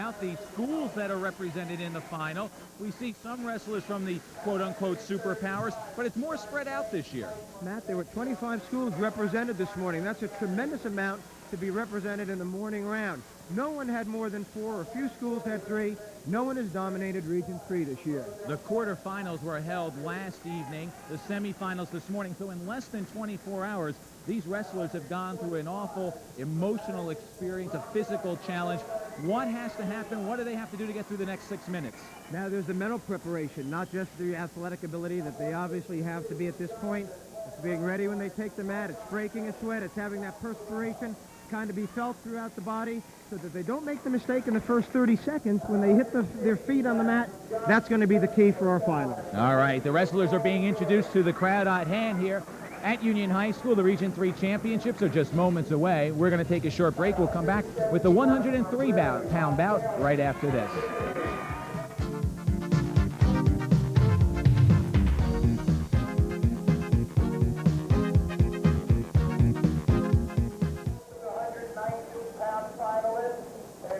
about the schools that are represented in the final. We see some wrestlers from the quote-unquote superpowers, but it's more spread out this year. Matt, there were 25 schools represented this morning. That's a tremendous amount to be represented in the morning round. No one had more than 4, or a few schools had 3. No one has dominated Region 3 this year. The quarterfinals were held last evening, the semifinals this morning. So in less than 24 hours, these wrestlers have gone through an awful emotional experience, a physical challenge. What has to happen? What do they have to do to get through the next 6 minutes? Now there's the mental preparation, not just the athletic ability that they obviously have to be at this point. It's being ready when they take the mat. It's breaking a sweat. It's having that perspiration kind of be felt throughout the body so that they don't make the mistake in the first 30 seconds when they hit their feet on the mat. That's going to be the key for our final. All right, the wrestlers are being introduced to the crowd at hand here at Union High School. The Region 3 championships are just moments away. We're going to take a short break. We'll come back with the 103-pound bout right after this.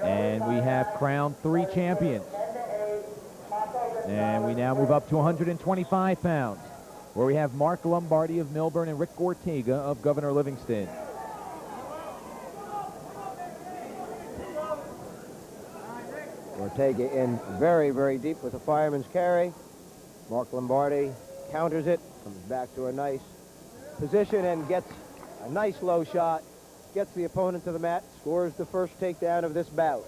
And we have crowned 3 champions. And we now move up to 125 pounds, where we have Marc Lombardy of Millburn and Rick Ortega of Governor Livingston. Ortega in very, very deep with a fireman's carry. Marc Lombardy counters it, comes back to a nice position and gets a nice low shot, gets the opponent to the mat, scores the first takedown of this bout.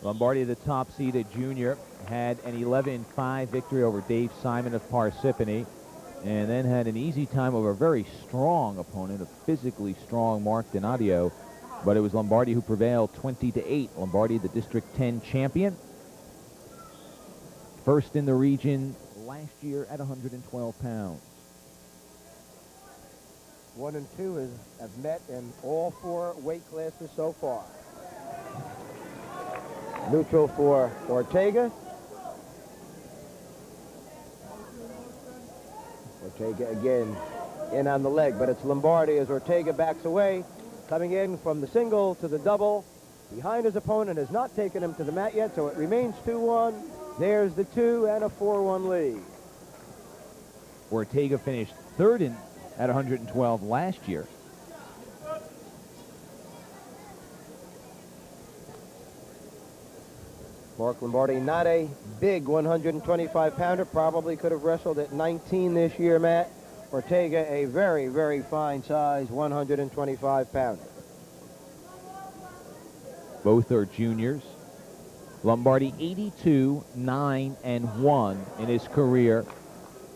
Lombardy, the top-seeded junior, had an 11-5 victory over Dave Simon of Parsippany, and then had an easy time over a very strong opponent, a physically strong Mark Donadio. But it was Lombardy who prevailed 20-8. Lombardy, the District 10 champion. First in the region last year at 112 pounds. 1 and 2 have met in all 4 weight classes so far. Neutral for Ortega. Ortega again in on the leg, but it's Lombardy as Ortega backs away, coming in from the single to the double. Behind his opponent, has not taken him to the mat yet, so it remains 2-1. There's the 2 and a 4-1 lead. Ortega finished third at 112 last year. Marc Lombardy, not a big 125-pounder, probably could have wrestled at 19 this year, Matt. Ortega, a very, very fine size 125-pounder. Both are juniors. Lombardy 82, 9, and 1 in his career.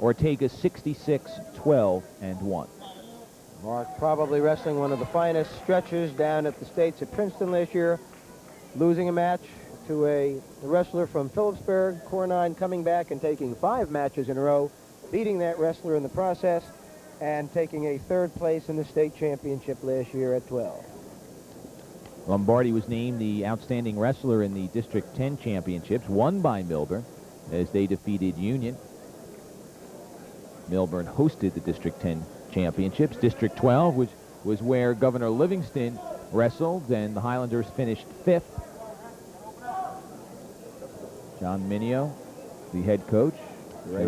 Ortega 66, 12, and 1. Mark probably wrestling one of the finest stretches down at the States at Princeton last year, losing a match to a wrestler from Phillipsburg. Cornine coming back and taking 5 matches in a row, beating that wrestler in the process, and taking a 3rd place in the state championship last year at 12. Lombardy was named the outstanding wrestler in the District 10 championships, won by Millburn as they defeated Union. Millburn hosted the District 10 championships. District 12, which was where Governor Livingston wrestled, and the Highlanders finished 5th. John Minio, the head coach. Ray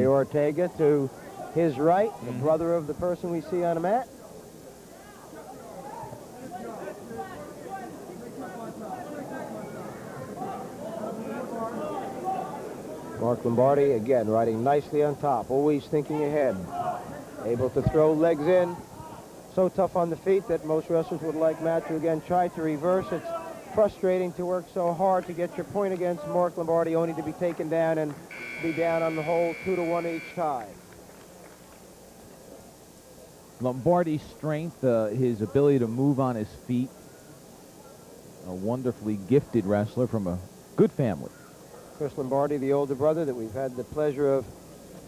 Ortega to his right, the brother of the person we see on the mat. Marc Lombardy, again, riding nicely on top, always thinking ahead. Able to throw legs in. So tough on the feet that most wrestlers would like Matt to, again, try to reverse. It's frustrating to work so hard to get your point against Marc Lombardy, only to be taken down and be down on the hole 2-1 each time. Lombardy's strength, his ability to move on his feet. A wonderfully gifted wrestler from a good family. Chris Lombardy, the older brother that we've had the pleasure of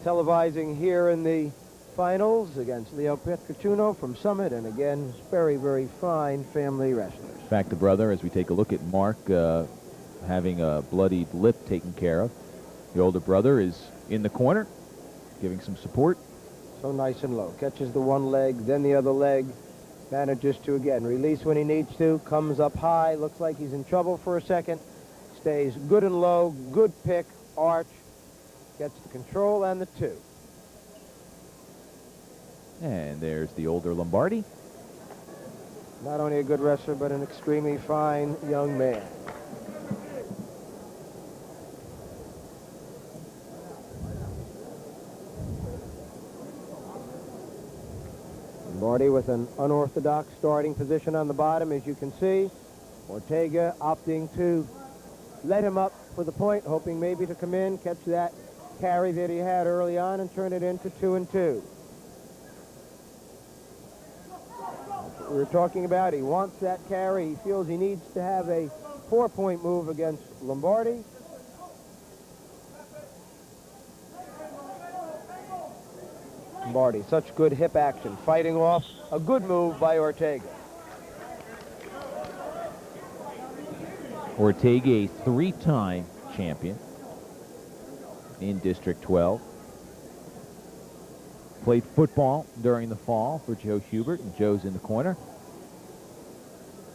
televising here in the finals against Leo Petrituno from Summit, and again, very, very fine family wrestlers. In fact, the brother, as we take a look at Mark having a bloodied lip taken care of, the older brother is in the corner, giving some support. So nice and low. Catches the one leg, then the other leg. Manages to, again, release when he needs to. Comes up high. Looks like he's in trouble for a second. Stays good and low, good pick, arch. Gets the control and the 2. And there's the older Lombardy. Not only a good wrestler, but an extremely fine young man. Lombardy with an unorthodox starting position on the bottom, as you can see. Ortega opting to let him up for the point, hoping maybe to come in, catch that carry that he had early on, and turn it into 2 and 2. That's what we were talking about. He wants that carry. He feels he needs to have a 4-point move against Lombardy. Lombardy, such good hip action, fighting off a good move by Ortega. Ortega, a 3-time champion in District 12. Played football during the fall for Joe Hubert, and Joe's in the corner.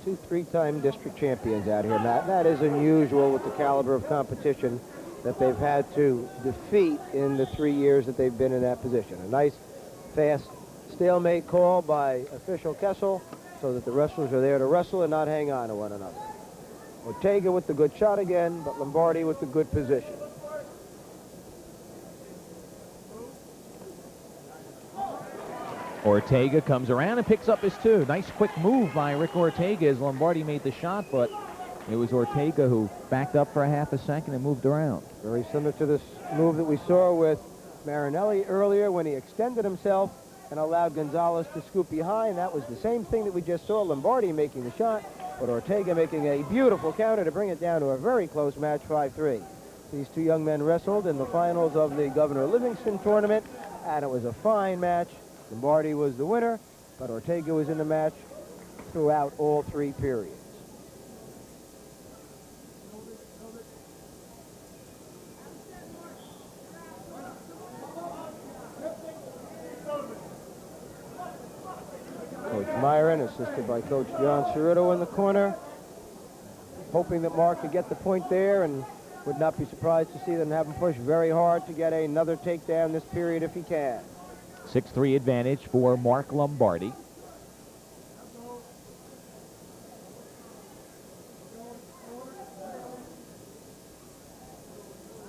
2 3-time district champions out here, Matt. That is unusual with the caliber of competition that they've had to defeat in the 3 years that they've been in that position. A nice, fast stalemate call by official Kessel so that the wrestlers are there to wrestle and not hang on to one another. Ortega with the good shot again, but Lombardy with the good position. Ortega comes around and picks up his 2. Nice quick move by Rick Ortega as Lombardy made the shot, but it was Ortega who backed up for a half a second and moved around. Very similar to this move that we saw with Marinelli earlier when he extended himself and allowed Gonzalez to scoop behind. That was the same thing that we just saw, Lombardy making the shot, but Ortega making a beautiful counter to bring it down to a very close match, 5-3. These 2 young men wrestled in the finals of the Governor Livingston tournament, and it was a fine match. Lombardy was the winner, but Ortega was in the match throughout all 3 periods. Coach Myron, assisted by Coach John Cerrito in the corner, hoping that Mark could get the point there, and would not be surprised to see them have him push very hard to get another takedown this period if he can. 6-3 advantage for Marc Lombardy.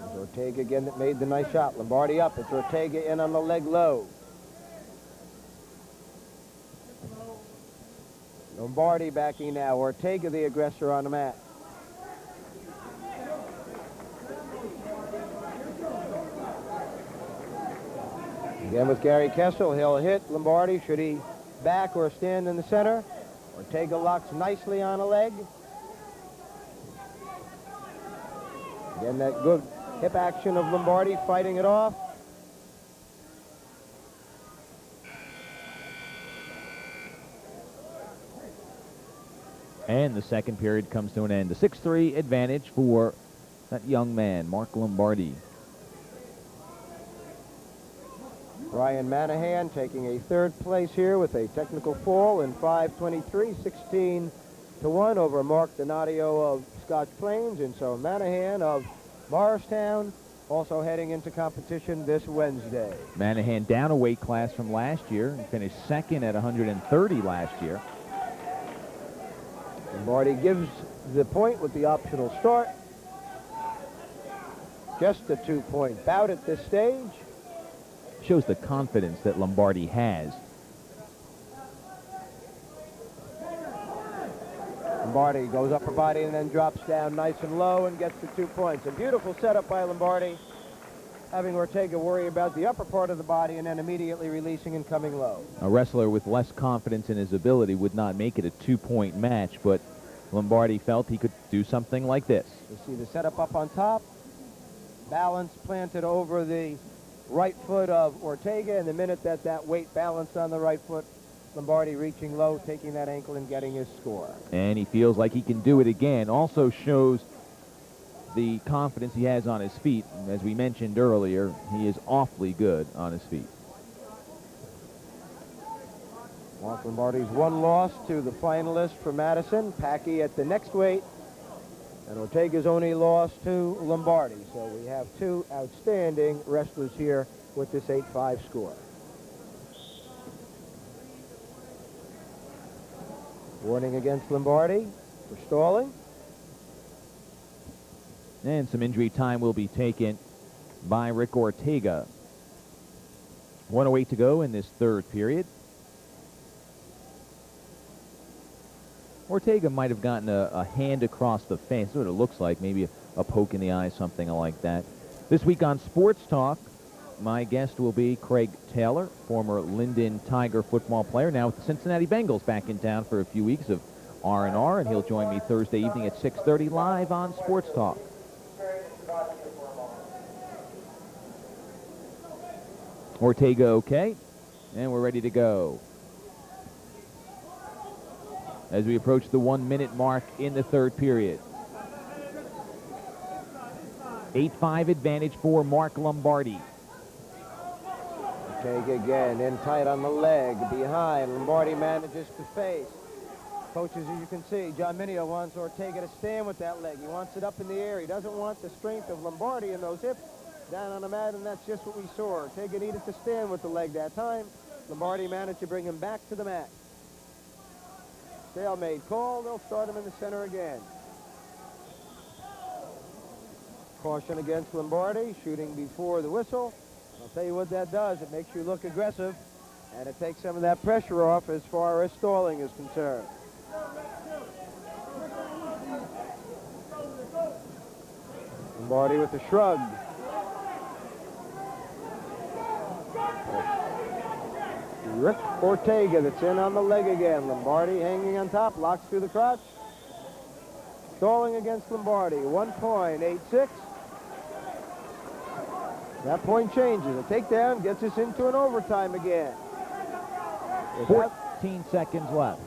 It's Ortega again that made the nice shot. Lombardy up. It's Ortega in on the leg low. Lombardy backing now. Ortega the aggressor on the mat. Again with Gary Kessel, he'll hit Lombardy should he back or stand in the center. Ortega locks nicely on a leg. Again, that good hip action of Lombardy fighting it off. And the second period comes to an end. The 6-3 advantage for that young man, Marc Lombardy. Brian Manahan taking a 3rd place here with a technical fall in 5:23, 16-1 over Mark Donadio of Scotch Plains. And so Manahan of Morristown also heading into competition this Wednesday. Manahan down a weight class from last year and finished 2nd at 130 last year. Lombardy gives the point with the optional start. Just a 2-point bout at this stage. Shows the confidence that Lombardy has. Lombardy goes upper body and then drops down nice and low and gets the 2 points. A beautiful setup by Lombardy, having Ortega worry about the upper part of the body and then immediately releasing and coming low. A wrestler with less confidence in his ability would not make it a 2-point match, but Lombardy felt he could do something like this. You see the setup up on top, balance planted over the right foot of Ortega, and the minute that that weight balanced on the right foot, Lombardy reaching low, taking that ankle and getting his score. And he feels like he can do it again. Also shows the confidence he has on his feet. As we mentioned earlier, he is awfully good on his feet. Marc Lombardy's 1 loss to the finalist for Madison. Packey at the next weight And Ortega's only lost to Lombardy. So we have two outstanding wrestlers here with this 8-5 score. Warning against Lombardy for stalling. And some injury time will be taken by Rick Ortega. 1:08 to go in this third period. Ortega might have gotten a hand across the face. That's what it looks like. Maybe a poke in the eye, something like that. This week on Sports Talk, my guest will be Craig Taylor, former Linden Tiger football player, now with the Cincinnati Bengals, back in town for a few weeks of R&R, and he'll join me Thursday evening at 6:30 live on Sports Talk. Ortega okay, and we're ready to go. As we approach the 1-minute mark in the third period. 8-5 advantage for Marc Lombardy. Ortega again, in tight on the leg, behind. Lombardy manages to face. Coaches, as you can see, John Mineo wants Ortega to stand with that leg. He wants it up in the air. He doesn't want the strength of Lombardy in those hips down on the mat, and that's just what we saw. Ortega needed to stand with the leg that time. Lombardy managed to bring him back to the mat. Stalemate call. They'll start him in the center again. Caution against Lombardy, shooting before the whistle. I'll tell you what that does. It makes you look aggressive, and it takes some of that pressure off as far as stalling is concerned. Lombardy with a shrug. Rick Ortega that's in on the leg again. Lombardy hanging on top, locks through the crotch. Stalling against Lombardy, 1.86. That point changes. A takedown gets us into an overtime again. 14 seconds left.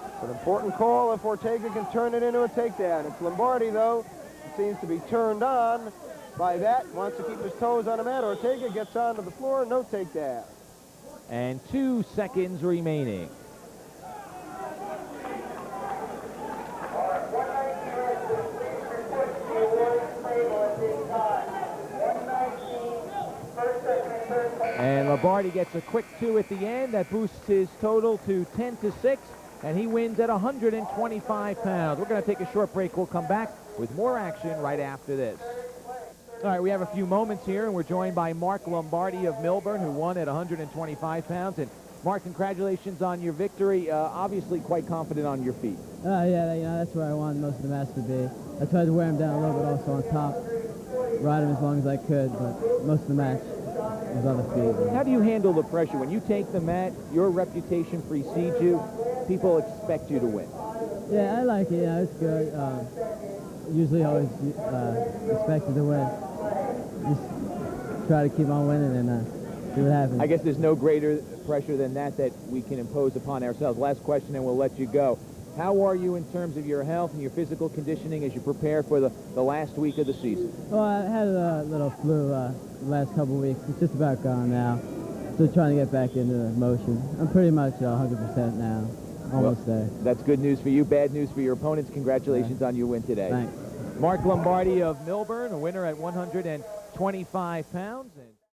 It's an important call if Ortega can turn it into a takedown. It's Lombardy, though. It seems to be turned on by that. Wants to keep his toes on the mat. Ortega gets onto the floor. No takedown. And 2 seconds remaining. And Lombardy gets a quick 2 at the end. That boosts his total to 10-6, and he wins at 125 pounds. We're going to take a short break. We'll come back with more action right after this. All right, we have a few moments here, and we're joined by Marc Lombardy of Millburn, who won at 125 pounds. And Marc, congratulations on your victory. Obviously quite confident on your feet. Yeah, you know, that's where I wanted most of the match to be. I tried to wear him down a little bit also on top, ride him as long as I could, but most of the match was on the feet. How do you handle the pressure? When you take the mat, your reputation precedes you. People expect you to win. Yeah, I like it. Yeah, it's good. Usually always expected to win. Just try to keep on winning and see what happens. I guess there's no greater pressure than that we can impose upon ourselves. Last question, and we'll let you go. How are you in terms of your health and your physical conditioning as you prepare for the last week of the season? Well, I had a little flu the last couple of weeks. It's just about gone now. Still trying to get back into motion. I'm pretty much 100% now. Almost there. That's good news for you, bad news for your opponents. Congratulations on your win today. Thanks. Marc Lombardy of Millburn, a winner at 125 pounds.